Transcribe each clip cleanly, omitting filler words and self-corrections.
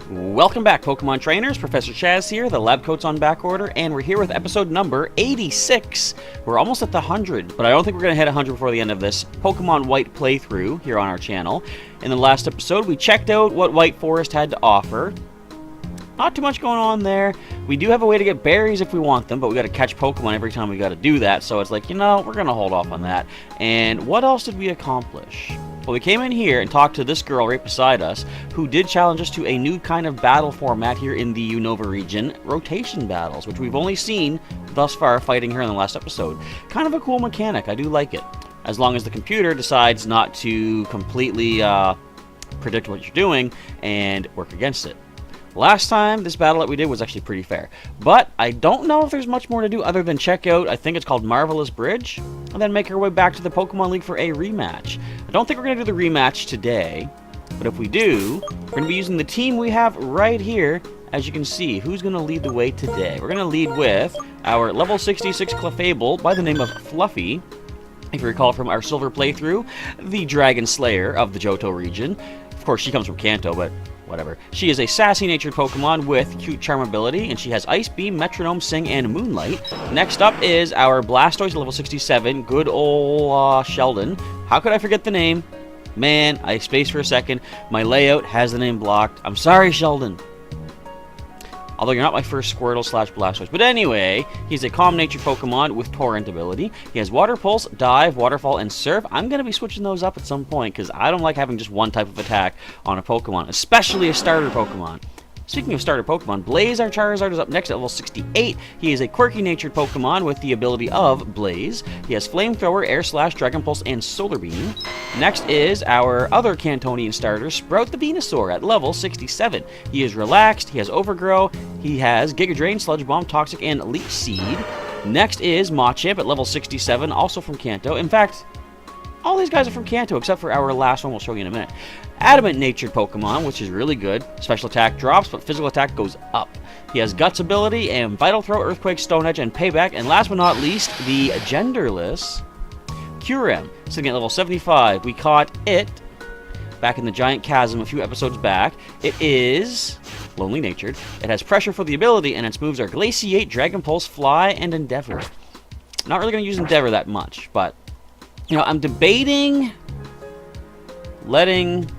Welcome back, Pokemon Trainers. Professor Chaz here. The lab coat's on back order, and we're here with episode number 86. We're almost at the 100, but I don't think we're going to hit 100 before the end of this Pokemon White playthrough here on our channel. In the last episode, we checked out what White Forest had to offer. Not too much going on there. We do have a way to get berries if we want them, but we got to catch Pokemon every time we got to do that. So it's like, you know, we're going to hold off on that. And what else did we accomplish? Well, we came in here and talked to this girl right beside us, who did challenge us to a new kind of battle format here in the Unova region, rotation battles, which we've only seen thus far fighting here in the last episode. Kind of a cool mechanic. I do like it. As long as the computer decides not to completely predict what you're doing and work against it. Last time, this battle that we did was actually pretty fair. But I don't know if there's much more to do other than check out, I think it's called Marvelous Bridge, and then make our way back to the Pokemon League for a rematch. I don't think we're going to do the rematch today, but if we do, we're going to be using the team we have right here. As you can see, who's going to lead the way today? We're going to lead with our level 66 Clefable by the name of Fluffy. If you recall from our Silver playthrough, the Dragon Slayer of the Johto region. Of course, she comes from Kanto, but whatever. She is a sassy-natured Pokemon with cute charm ability, and she has Ice Beam, Metronome, Sing, and Moonlight. Next up is our Blastoise, level 67, good ol' Sheldon. How could I forget the name? Man, I spaced for a second. My layout has the name blocked. I'm sorry, Sheldon. Although you're not my first Squirtle / Blastoise. But anyway, he's a calm-natured Pokemon with Torrent ability. He has Water Pulse, Dive, Waterfall, and Surf. I'm going to be switching those up at some point because I don't like having just one type of attack on a Pokemon, especially a starter Pokemon. Speaking of starter Pokemon, Blaze, our Charizard, is up next at level 68. He is a quirky-natured Pokemon with the ability of Blaze. He has Flamethrower, Air Slash, Dragon Pulse, and Solar Beam. Next is our other Cantonian starter, Sprout the Venusaur, at level 67. He is relaxed, he has Overgrow, he has Giga Drain, Sludge Bomb, Toxic, and Leech Seed. Next is Machamp at level 67, also from Kanto. In fact, all these guys are from Kanto, except for our last one we'll show you in a minute. Adamant-natured Pokemon, which is really good. Special attack drops, but physical attack goes up. He has Guts ability and Vital Throw, Earthquake, Stone Edge, and Payback. And last but not least, the genderless Kyurem, sitting at level 75. We caught it back in the Giant Chasm a few episodes back. It is lonely-natured. It has Pressure for the ability, and its moves are Glaciate, Dragon Pulse, Fly, and Endeavor. Not really going to use Endeavor that much, but you know, I'm debating letting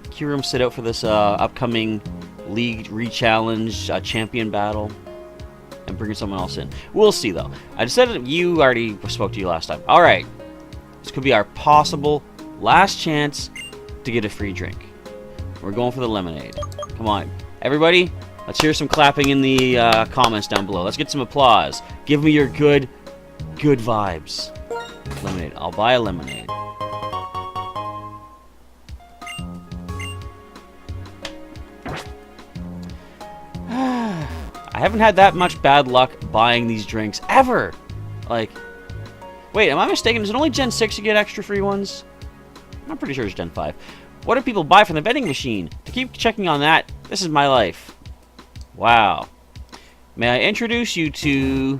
Kyurem sit out for this upcoming League Re-Challenge champion battle and bringing someone else in. We'll see, though. I decided you already spoke to you last time. All right. This could be our possible last chance to get a free drink. We're going for the lemonade. Come on. Everybody, let's hear some clapping in the comments down below. Let's get some applause. Give me your good vibes. Lemonade. I'll buy a lemonade. I haven't had that much bad luck buying these drinks ever. Like, wait, am I mistaken? Is it only Gen 6 you get extra free ones? I'm pretty sure it's Gen 5. What do people buy from the vending machine? To keep checking on that, this is my life. Wow. May I introduce you to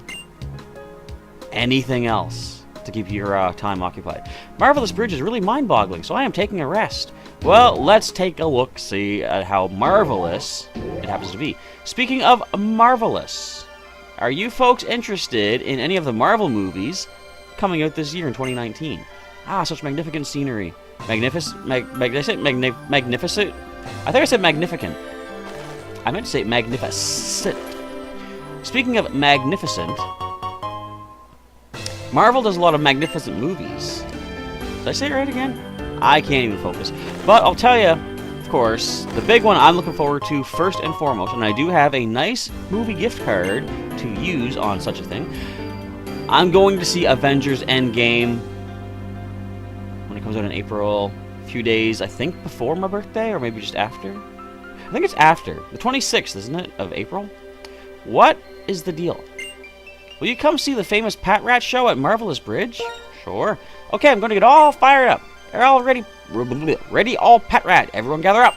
anything else to keep your time occupied? Marvelous Bridge is really mind-boggling, so I am taking a rest. Well, let's take a look-see at how marvelous it happens to be. Speaking of marvelous, are you folks interested in any of the Marvel movies coming out this year in 2019? Ah, such magnificent scenery. Magnificent? Did I say magnificent? I think I said magnificent. I meant to say magnificent. Speaking of magnificent, Marvel does a lot of magnificent movies. Did I say it right again? I can't even focus. But I'll tell you, of course, the big one I'm looking forward to first and foremost, and I do have a nice movie gift card to use on such a thing. I'm going to see Avengers Endgame when it comes out in April. A few days, I think, before my birthday, or maybe just after. I think it's after. The 26th, isn't it, of April? What is the deal? Will you come see the famous Pat Rat show at Marvelous Bridge? Sure. Okay, I'm going to get all fired up. They're all ready, all Pat Rat. Everyone gather up.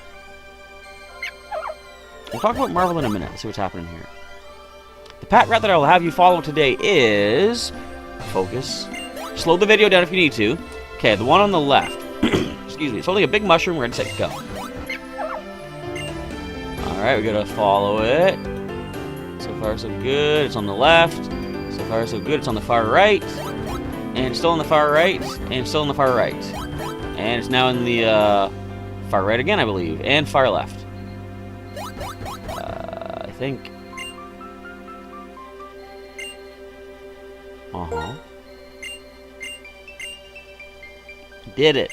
We'll talk about Marvel in a minute. Let's see what's happening here. The Pat Rat that I will have you follow today is... Focus. Slow the video down if you need to. Okay, the one on the left. Excuse me. It's holding a big mushroom. We're ready, set, go. Alright, we gotta follow it. So far, so good. It's on the left. So far, so good. It's on the far right. And still on the far right. And still on the far right. And it's now in the far right again, I believe. And far left. I think. Uh-huh. Did it.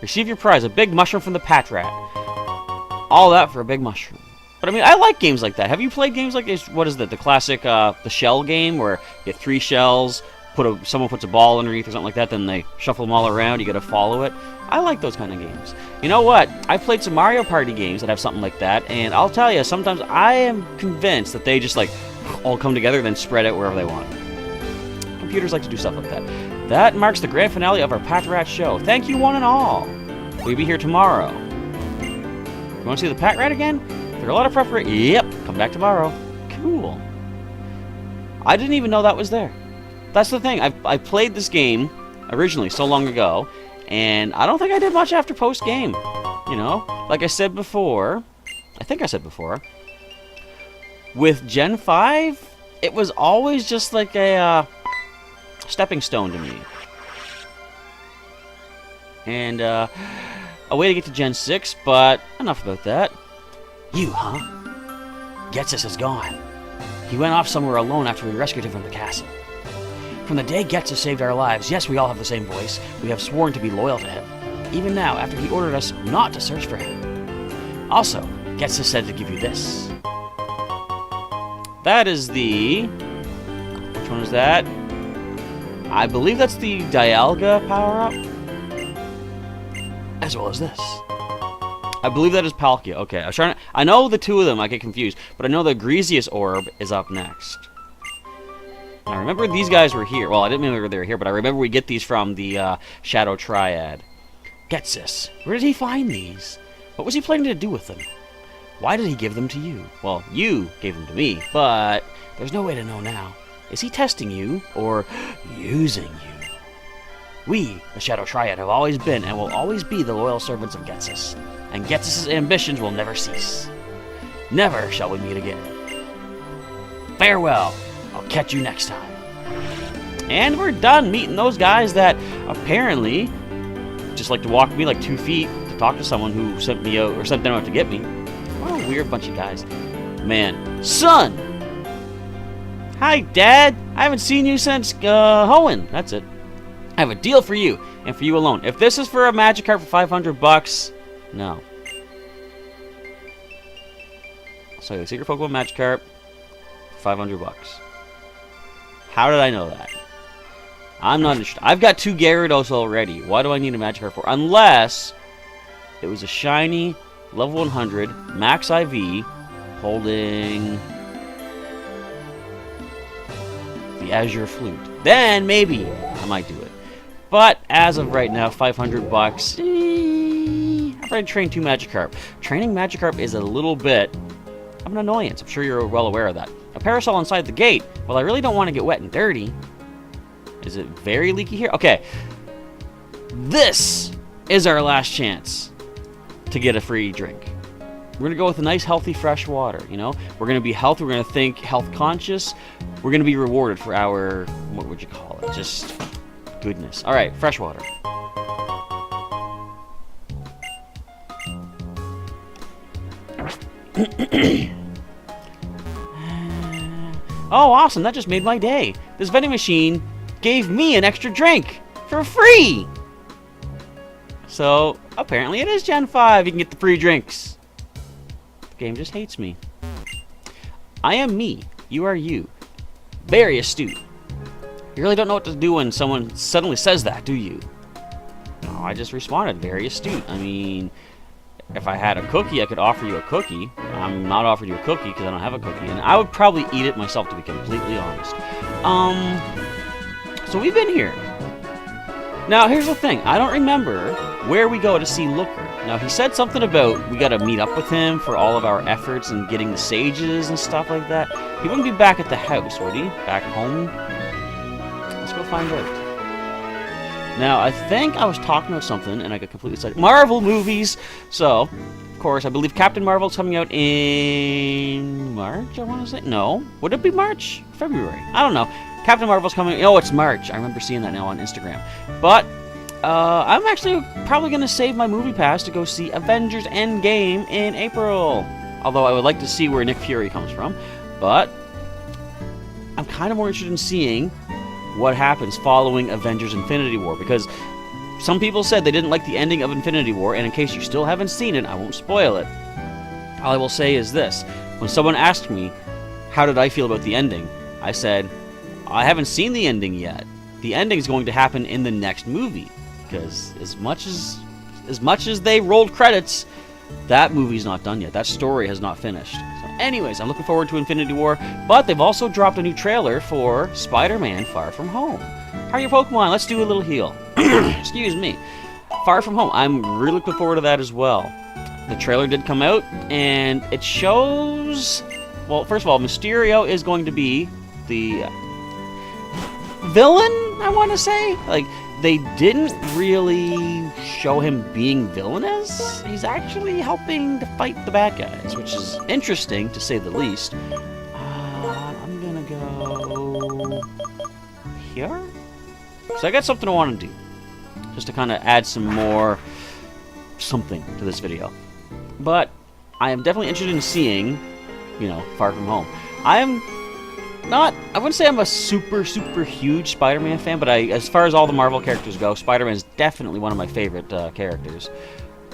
Receive your prize, a big mushroom from the Pat Rat. All that for a big mushroom. But I mean, I like games like that. Have you played games like this? What is it? The classic, the shell game where you get 3 shells, someone puts a ball underneath or something like that, then they shuffle them all around, you gotta follow it. I like those kind of games. You know what? I've played some Mario Party games that have something like that, and I'll tell you, sometimes I am convinced that they just like all come together and then spread out wherever they want. Computers like to do stuff like that. That marks the grand finale of our Pat Rat show. Thank you one and all. We'll be here tomorrow. You want to see the Pat Rat again? There are a lot of preparation. Yep, come back tomorrow. Cool. I didn't even know that was there. That's the thing. I played this game originally so long ago, and I don't think I did much after post-game. You know? Like I said before, I think I said before, with Gen 5, it was always just like a stepping stone to me. And a way to get to Gen 6, but enough about that. You, huh? Getsus is gone. He went off somewhere alone after we rescued him from the castle. From the day Getsus saved our lives, yes, we all have the same voice. We have sworn to be loyal to him. Even now, after he ordered us not to search for him. Also, Getsus said to give you this. That is the... Which one is that? I believe that's the Dialga power-up. As well as this. I believe that is Palkia. Okay, I was trying to... I know the two of them, I get confused. But I know the Greasius Orb is up next. I remember these guys were here. Well, I didn't remember they were here, but I remember we get these from the Shadow Triad. Getsus. Where did he find these? What was he planning to do with them? Why did he give them to you? Well, you gave them to me, but there's no way to know now. Is he testing you, or using you? We, the Shadow Triad, have always been and will always be the loyal servants of Getsus. And Getsus' ambitions will never cease. Never shall we meet again. Farewell. I'll catch you next time. And we're done meeting those guys that apparently just like to walk me like 2 feet to talk to someone who sent me out or sent them out to get me. What a weird bunch of guys. Man. Son! Hi, Dad. I haven't seen you since Hoenn. That's it. I have a deal for you and for you alone. If this is for a Magikarp for $500, no. So the secret Pokemon Magikarp, $500. How did I know that? I'm not interested. I've got 2 Gyarados already. Why do I need a Magikarp for? Unless it was a shiny, level 100, max IV, holding the Azure Flute. Then maybe I might do it. But as of right now, $500. I've already trained 2 Magikarp. Training Magikarp is a little bit of an annoyance. I'm sure you're well aware of that. A parasol inside the gate. Well, I really don't want to get wet and dirty. Is it very leaky here? Okay. This is our last chance to get a free drink. We're going to go with a nice, healthy, fresh water, you know? We're going to be healthy. We're going to think health conscious. We're going to be rewarded for our, what would you call it? Just goodness. All right, fresh water. Oh, awesome. That just made my day. This vending machine gave me an extra drink for free. So, apparently it is Gen 5. You can get the free drinks. The game just hates me. I am me. You are you. Very astute. You really don't know what to do when someone suddenly says that, do you? No, I just responded. Very astute. I mean, if I had a cookie, I could offer you a cookie. I'm not offering you a cookie because I don't have a cookie. And I would probably eat it myself, to be completely honest. So we've been here. Now, here's the thing. I don't remember where we go to see Looker. Now, he said something about we got to meet up with him for all of our efforts in getting the sages and stuff like that. He wouldn't be back at the house, would he? Back home? Let's go find out. Now, I think I was talking about something, and I got completely excited. Marvel movies! So, of course, I believe Captain Marvel's coming out in March, I want to say. No. Would it be March? February? I don't know. Captain Marvel's coming. Oh, it's March. I remember seeing that now on Instagram. But I'm actually probably going to save my movie pass to go see Avengers Endgame in April. Although I would like to see where Nick Fury comes from. But I'm kind of more interested in seeing what happens following Avengers Infinity War, because some people said they didn't like the ending of Infinity War, and in case you still haven't seen it, I won't spoil it. All I will say is this. When someone asked me, how did I feel about the ending? I said, I haven't seen the ending yet. The ending is going to happen in the next movie, because as much as they rolled credits, that movie's not done yet. That story has not finished. So anyways, I'm looking forward to Infinity War, but they've also dropped a new trailer for Spider-Man Far From Home. How are your Pokemon? Let's do a little heal. Excuse me. Far From Home. I'm really looking forward to that as well. The trailer did come out, and it shows... Well, first of all, Mysterio is going to be the villain, I want to say. Like, they didn't really show him being villainous. He's actually helping to fight the bad guys, which is interesting, to say the least. I'm gonna go here? So I got something I want to do, just to kind of add some more something to this video. But I am definitely interested in seeing, Far From Home. I wouldn't say I'm a super huge Spider-Man fan, but as far as all the Marvel characters go, Spider-Man is definitely one of my favorite characters.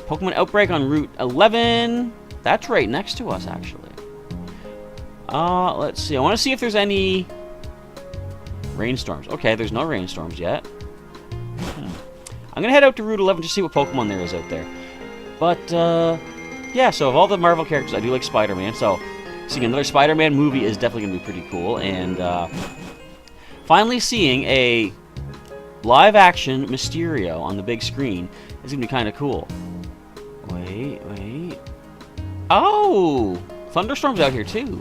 Pokemon Outbreak on Route 11. That's right next to us, actually. Let's see. I want to see if there's any rainstorms. Okay, there's no rainstorms yet. I'm going to head out to Route 11 to see what Pokemon there is out there. But, yeah, so of all the Marvel characters, I do like Spider-Man, so seeing another Spider-Man movie is definitely going to be pretty cool, and finally seeing a live-action Mysterio on the big screen is going to be kind of cool. Wait. Oh! Thunderstorms out here, too.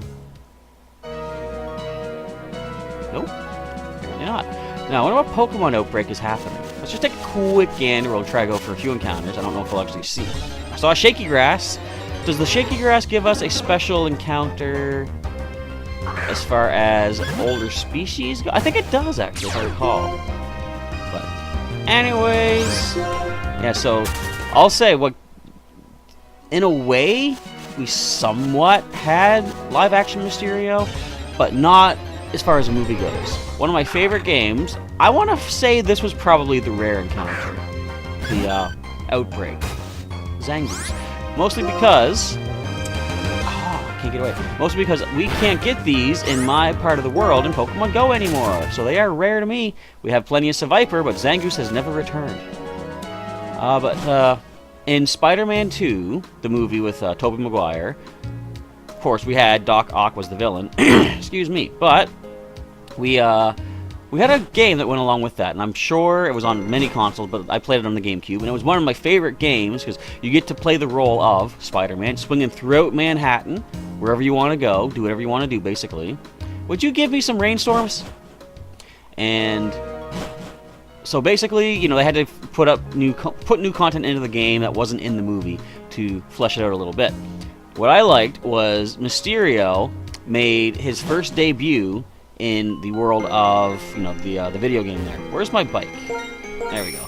Nope. Apparently not. Now, what about Pokemon Outbreak is happening? Let's just take a quick gander. We'll try to go for a few encounters. I don't know if we'll actually see. I saw a Shaky Grass. Does the Shaky Grass give us a special encounter as far as older species go? I think it does, actually, if I recall. But anyways, yeah, so I'll say, in a way, we somewhat had live-action Mysterio, but not as far as the movie goes. One of my favorite games, I want to say this was probably the rare encounter. The Outbreak. Zangoose. Mostly because... I can't get away. Mostly because we can't get these in my part of the world in Pokemon Go anymore. So they are rare to me. We have plenty of Seviper, but Zangoose has never returned. But in Spider-Man 2, the movie with Tobey Maguire, of course, we had Doc Ock was the villain. Excuse me. But we had a game that went along with that, and I'm sure it was on many consoles, but I played it on the GameCube, and it was one of my favorite games, because you get to play the role of Spider-Man, swinging throughout Manhattan, wherever you want to go, do whatever you want to do, basically. Would you give me some rainstorms? And so basically, they had to put new content into the game that wasn't in the movie to flesh it out a little bit. What I liked was Mysterio made his first debut in the world of, the video game there. Where's my bike? There we go.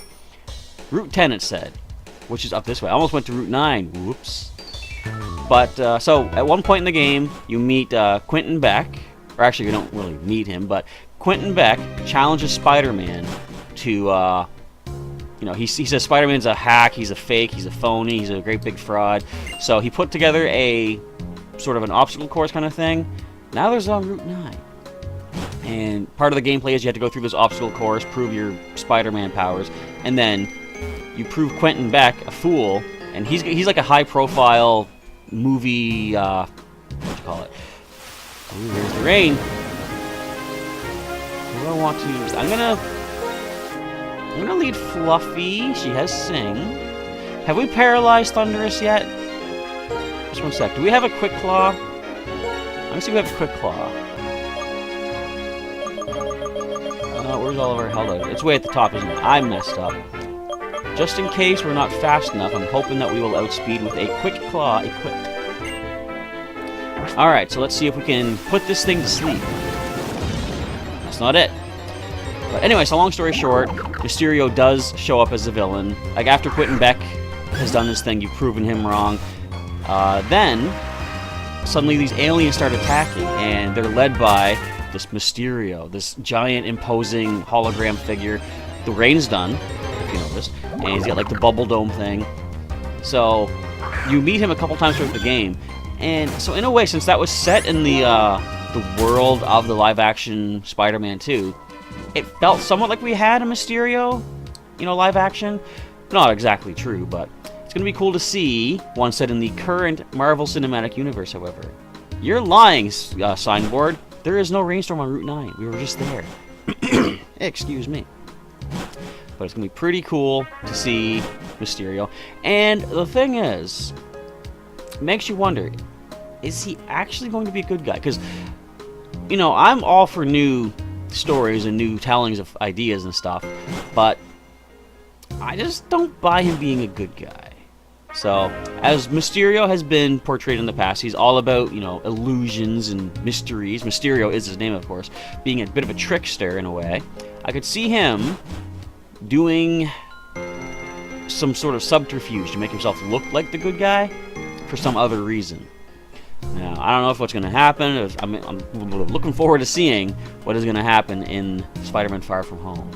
Route 10, it said, which is up this way. I almost went to Route 9. Whoops. But, so, at one point in the game, you meet Quentin Beck. Or actually, you don't really meet him, but Quentin Beck challenges Spider-Man to, he says Spider-Man's a hack, he's a fake, he's a phony, he's a great big fraud. So he put together a sort of an obstacle course kind of thing. Now there's on Route 9. And part of the gameplay is you have to go through this obstacle course, prove your Spider-Man powers, and then you prove Quentin Beck a fool, and he's like a high-profile movie, what do you call it? Ooh, here's the rain. Who do I want to... I'm gonna lead Fluffy. She has Sing. Have we paralyzed Thundurus yet? Just one sec. Do we have a Quick Claw? Let me see if we have a Quick Claw. Where's all of our health? It's way at the top, isn't it? I messed up. Just in case we're not fast enough, I'm hoping that we will outspeed with a Quick Claw equipped. Alright, so let's see if we can put this thing to sleep. That's not it. But anyway, so long story short, Mysterio does show up as a villain. Like, after Quentin Beck has done his thing, you've proven him wrong. Then, suddenly these aliens start attacking, and they're led by this Mysterio, this giant, imposing hologram figure. The rain's done, if you noticed, and he's got, like, the bubble dome thing. So, you meet him a couple times throughout the game. And so, in a way, since that was set in the world of the live-action Spider-Man 2, it felt somewhat like we had a Mysterio, you know, live-action. Not exactly true, but it's going to be cool to see one set in the current Marvel Cinematic Universe, however. You're lying, signboard. There is no rainstorm on Route 9. We were just there. Excuse me. But it's going to be pretty cool to see Mysterio. And the thing is, it makes you wonder, is he actually going to be a good guy? Because, you know, I'm all for new stories and new tellings of ideas and stuff, but I just don't buy him being a good guy. So, as Mysterio has been portrayed in the past, he's all about, you know, illusions and mysteries. Mysterio is his name, of course, being a bit of a trickster in a way. I could see him doing some sort of subterfuge to make himself look like the good guy for some other reason. Now, I don't know if what's going to happen. I'm looking forward to seeing what is going to happen in Spider-Man Far From Home.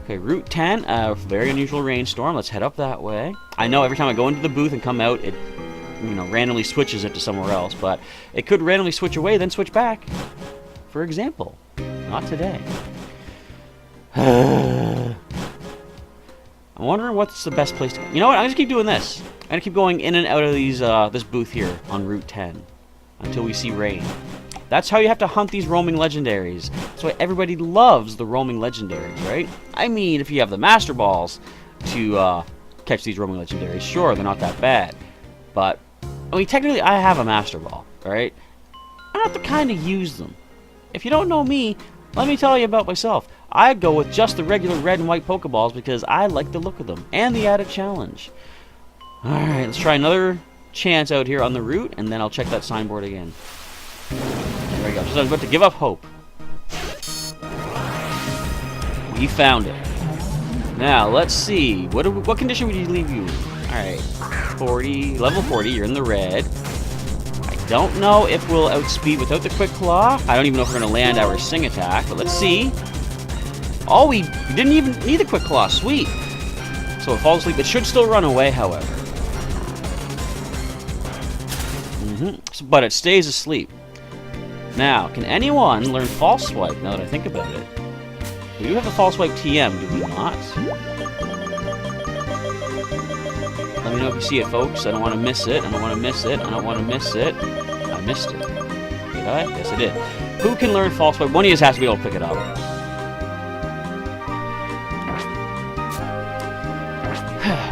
Okay, Route 10, a very unusual rainstorm. Let's head up that way. I know every time I go into the booth and come out, it, you know, randomly switches it to somewhere else, but it could randomly switch away, then switch back. For example, not today. I'm wondering what's the best place to... You know what? I'm going to keep doing this. I'm going to keep going in and out of these this booth here on Route 10 until we see rain. That's how you have to hunt these roaming legendaries. That's why everybody loves the roaming legendaries, right? I mean, if you have the Master Balls to catch these roaming legendaries, sure, they're not that bad. But, I mean, technically, I have a Master Ball, alright? I have to kind of use them. If you don't know me, let me tell you about myself. I go with just the regular red and white Pokeballs because I like the look of them and the added challenge. Alright, let's try another chance out here on the route, and then I'll check that signboard again. There we go. Just I was about to give up hope. We found it. Now, let's see. What condition would you leave you? Alright. 40, level 40, you're in the red. I don't know if we'll outspeed without the Quick Claw. I don't even know if we're going to land our Sing attack, but let's see. Oh, we didn't even need the Quick Claw. Sweet. So it falls asleep. It should still run away, however. But it stays asleep. Now, can anyone learn False Swipe, now that I think about it? We do have a False Swipe TM, do we not? Let me know if you see it, folks. I don't want to miss it. I don't want to miss it. I don't want to miss it. I missed it. Did I? Yes, I did. Who can learn False Swipe? One of you has to be able to pick it up.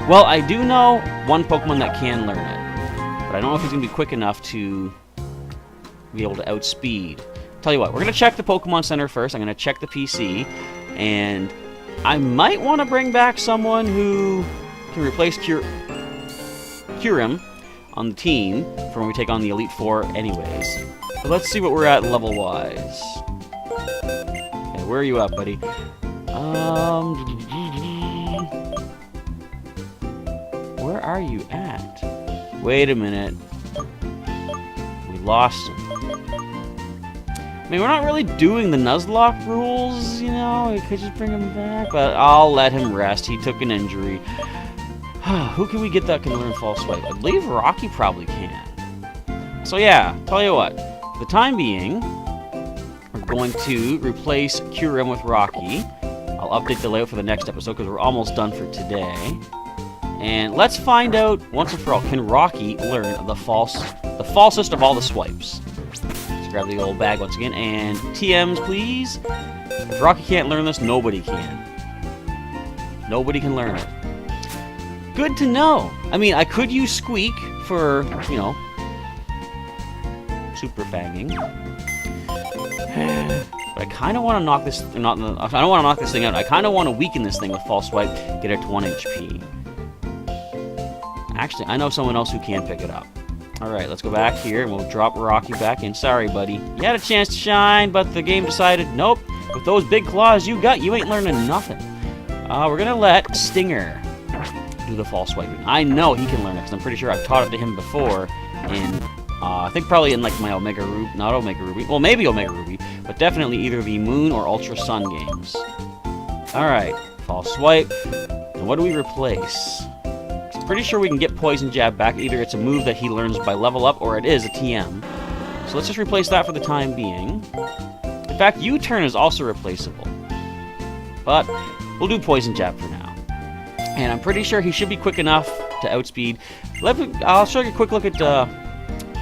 Well, I do know one Pokemon that can learn it. But I don't know if he's going to be quick enough to be able to outspeed. Tell you what, we're going to check the Pokemon Center first. I'm going to check the PC. And I might want to bring back someone who can replace Kyurem on the team for when we take on the Elite Four anyways. So let's see what we're at level-wise. Okay, where are you at, buddy? Where are you at? Wait a minute. We lost him. I mean, we're not really doing the Nuzlocke rules, you know? We could just bring him back, but I'll let him rest. He took an injury. Who can we get that can learn False Swipe? I believe Rocky probably can. So yeah, tell you what. For the time being, we're going to replace Kyurem with Rocky. I'll update the layout for the next episode because we're almost done for today. And let's find out, once and for all, can Rocky learn the falsest of all the swipes? Let's grab the old bag once again, and TMs, please. If Rocky can't learn this, nobody can. Nobody can learn it. Good to know. I mean, I could use Squeak for, you know, super fanging. But I kind of want to knock this, I don't want to knock this thing out. I kind of want to weaken this thing with False Swipe, get it to 1 HP. Actually, I know someone else who can pick it up. Alright, let's go back here, and we'll drop Rocky back in. Sorry, buddy. You had a chance to shine, but the game decided, nope, with those big claws you got, you ain't learning nothing. We're gonna let Stinger do the false swiping. I know he can learn it, because I'm pretty sure I've taught it to him before in, I think probably in, like, my Omega Ruby, not Omega Ruby, well, maybe Omega Ruby, but definitely either the Moon or Ultra Sun games. Alright, false swipe, and what do we replace? Pretty sure we can get Poison Jab back. Either it's a move that he learns by level up, or it is a TM. So let's just replace that for the time being. In fact, U-Turn is also replaceable. But we'll do Poison Jab for now. And I'm pretty sure he should be quick enough to outspeed. I'll show you a quick look at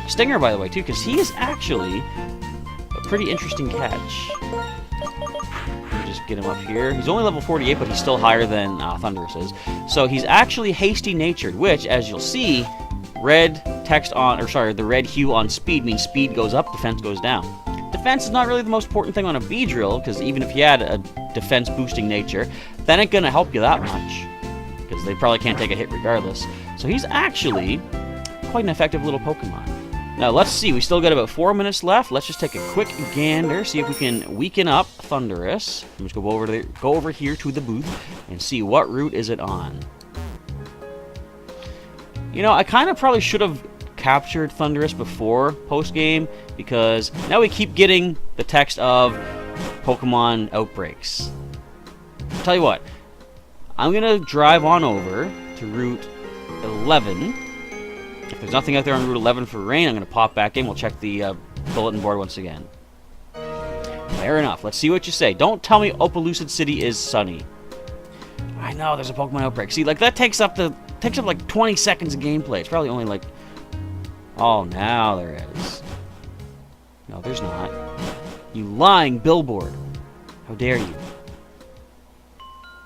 Stinger, by the way, too, because he is actually a pretty interesting catch. Get him up here. He's only level 48, but he's still higher than Thunderous is. So he's actually hasty-natured, which, as you'll see, red text on, or sorry, the red hue on speed means speed goes up, defense goes down. Defense is not really the most important thing on a Beedrill, because even if you had a defense-boosting nature, that ain't gonna help you that much, because they probably can't take a hit regardless. So he's actually quite an effective little Pokemon. Now, let's see. We still got about 4 minutes left. Let's just take a quick gander, see if we can weaken up Thunderous. I'm just going to go over here to the booth and see what route is it on. You know, I kind of probably should have captured Thunderous before post-game, because now we keep getting the text of Pokemon outbreaks. I'll tell you what. I'm going to drive on over to Route 11. If there's nothing out there on Route 11 for rain, I'm going to pop back in. We'll check the bulletin board once again. Fair enough. Let's see what you say. Don't tell me Opelucid City is sunny. I know, there's a Pokemon outbreak. See, like, that takes up like 20 seconds of gameplay. It's probably only like... Oh, now there is. No, there's not. You lying billboard. How dare you.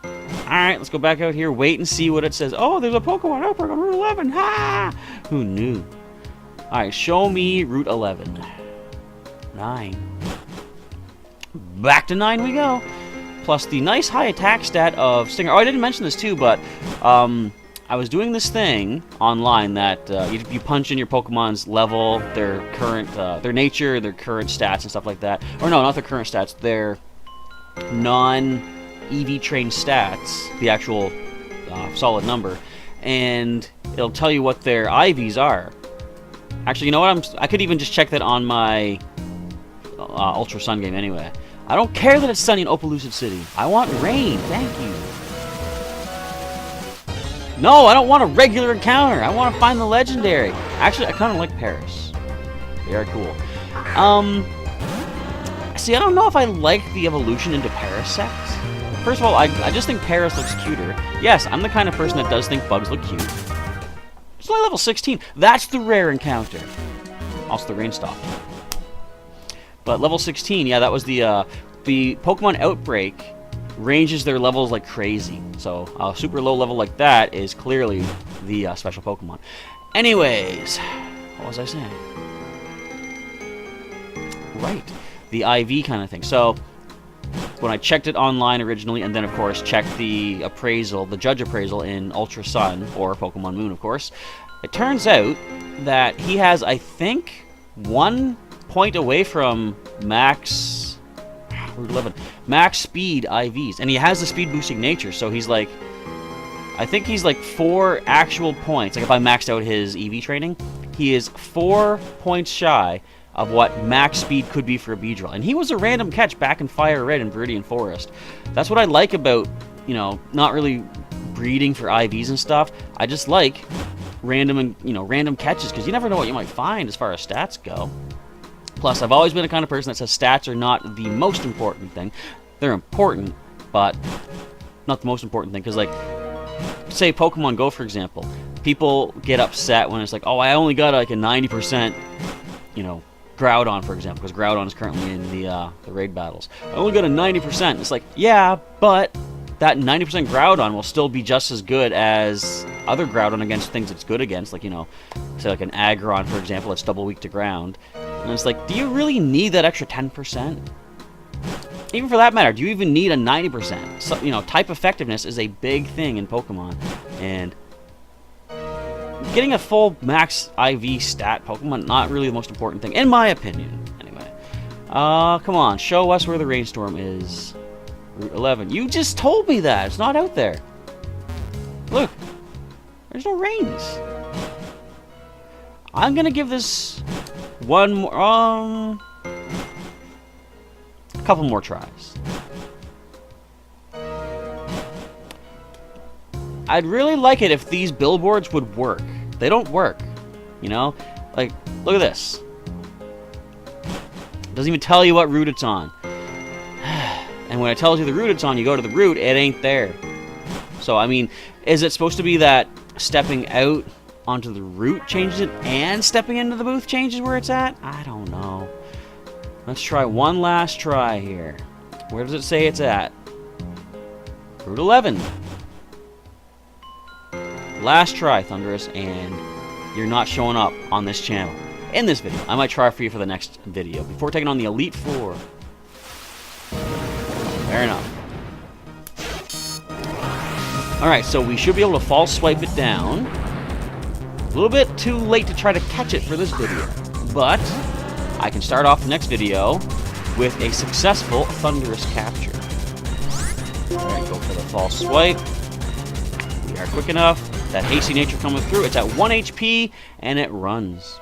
Alright, let's go back out here, wait and see what it says. Oh, there's a Pokemon outbreak on Route 11. Ha! Who knew? Alright, show me Route 11. 9. Back to 9 we go. Plus the nice high attack stat of Stinger. Oh, I didn't mention this too, but I was doing this thing online that you punch in your Pokemon's level, their current, their nature, their current stats and stuff like that. Or no, not their current stats, their non-EV trained stats, the actual solid number, and it'll tell you what their IVs are. Actually, you know what? I could even just check that on my Ultra Sun game anyway. I don't care that it's sunny in Opelucid City. I want rain. Thank you. No, I don't want a regular encounter. I want to find the legendary. Actually, I kind of like Paris. Very cool. See, I don't know if I like the evolution into Parasect. First of all, I just think Paris looks cuter. Yes, I'm the kind of person that does think bugs look cute. It's only level 16. That's the rare encounter. Also, the rain stopped. But level 16, yeah, that was the Pokemon Outbreak ranges their levels like crazy. So a super low level like that is clearly the special Pokemon. Anyways, what was I saying? Right, the IV kind of thing. So when I checked it online originally, and then of course checked the appraisal, the judge appraisal in Ultra Sun, or Pokemon Moon of course, it turns out that he has, I think, 1 point away from max Route 11, max speed IVs, and he has the speed boosting nature, so he's like, I think he's like 4 actual points. Like if I maxed out his EV training, he is 4 points shy of what max speed could be for a Beedrill. And he was a random catch back in Fire Red and Viridian Forest. That's what I like about, you know, not really breeding for IVs and stuff. I just like random and, you know, random catches, because you never know what you might find as far as stats go. Plus, I've always been the kind of person that says stats are not the most important thing. They're important, but not the most important thing. Because, like, say Pokemon Go, for example, people get upset when it's like, oh, I only got like a 90%, you know, Groudon, for example, because Groudon is currently in the raid battles. I only got a 90%. It's like, yeah, but that 90% Groudon will still be just as good as other Groudon against things it's good against, like, you know, say like an Aggron, for example, that's double weak to ground. And it's like, do you really need that extra 10%? Even for that matter, do you even need a 90%? So, you know, type effectiveness is a big thing in Pokemon. And getting a full max IV stat Pokemon, not really the most important thing, in my opinion. Anyway. Come on, show us where the rainstorm is. Route 11. You just told me that. It's not out there. Look. There's no rains. I'm gonna give this one more, a couple more tries. I'd really like it if these billboards would work. They don't work, you know? Like, look at this. It doesn't even tell you what route it's on. And when it tells you the route it's on, you go to the route, it ain't there. So, I mean, is it supposed to be that stepping out onto the route changes it and stepping into the booth changes where it's at? I don't know. Let's try one last try here. Where does it say it's at? Route 11. Last try, Thunderous, and you're not showing up on this channel. In this video. I might try for you for the next video. Before taking on the Elite Four. Fair enough. Alright, so we should be able to false swipe it down. A little bit too late to try to catch it for this video. But I can start off the next video with a successful Thunderous capture. Alright, go for the false swipe. We are quick enough. That hasty nature coming through. It's at 1 HP, and it runs.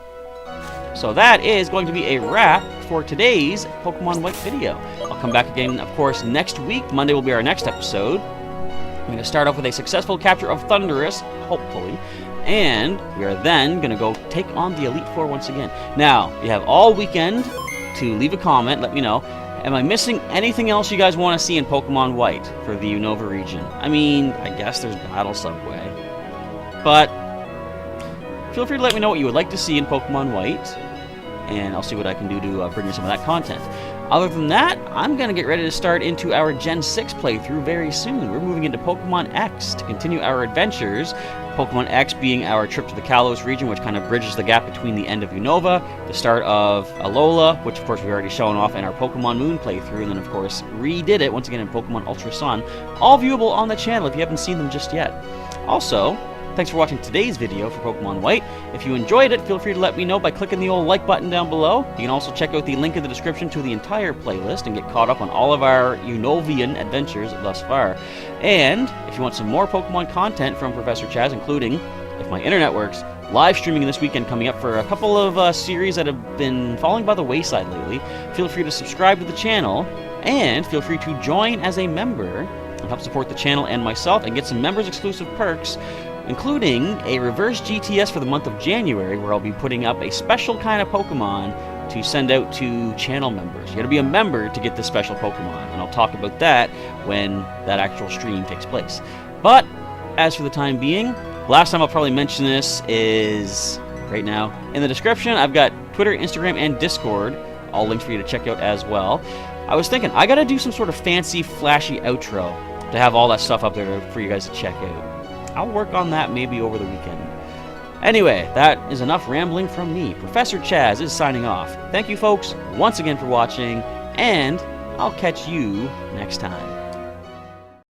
So that is going to be a wrap for today's Pokemon White video. I'll come back again, of course, next week. Monday will be our next episode. I'm going to start off with a successful capture of Thunderous, hopefully. And we are then going to go take on the Elite Four once again. Now, you have all weekend to leave a comment. Let me know. Am I missing anything else you guys want to see in Pokemon White for the Unova region? I mean, I guess there's Battle Subway. But feel free to let me know what you would like to see in Pokemon White, and I'll see what I can do to bring you some of that content. Other than that, I'm going to get ready to start into our Gen 6 playthrough very soon. We're moving into Pokemon X to continue our adventures. Pokemon X being our trip to the Kalos region, which kind of bridges the gap between the end of Unova, the start of Alola, which of course we've already shown off in our Pokemon Moon playthrough, and then of course redid it once again in Pokemon Ultra Sun. All viewable on the channel if you haven't seen them just yet. Also, thanks for watching today's video for Pokemon White. If you enjoyed it, feel free to let me know by clicking the old like button down below. You can also check out the link in the description to the entire playlist and get caught up on all of our Unovian adventures thus far. And if you want some more Pokemon content from Professor Chaz, including, if my internet works, live streaming this weekend coming up for a couple of series that have been falling by the wayside lately, feel free to subscribe to the channel, and feel free to join as a member and help support the channel and myself and get some members exclusive perks, including a reverse GTS for the month of January, where I'll be putting up a special kind of Pokemon to send out to channel members. You gotta be a member to get this special Pokemon, and I'll talk about that when that actual stream takes place. But, as for the time being, last time I'll probably mention this is right now. In the description, I've got Twitter, Instagram, and Discord, all links for you to check out as well. I was thinking, I gotta do some sort of fancy, flashy outro to have all that stuff up there for you guys to check out. I'll work on that maybe over the weekend. Anyway, that is enough rambling from me. Professor Chaz is signing off. Thank you folks once again for watching, and I'll catch you next time.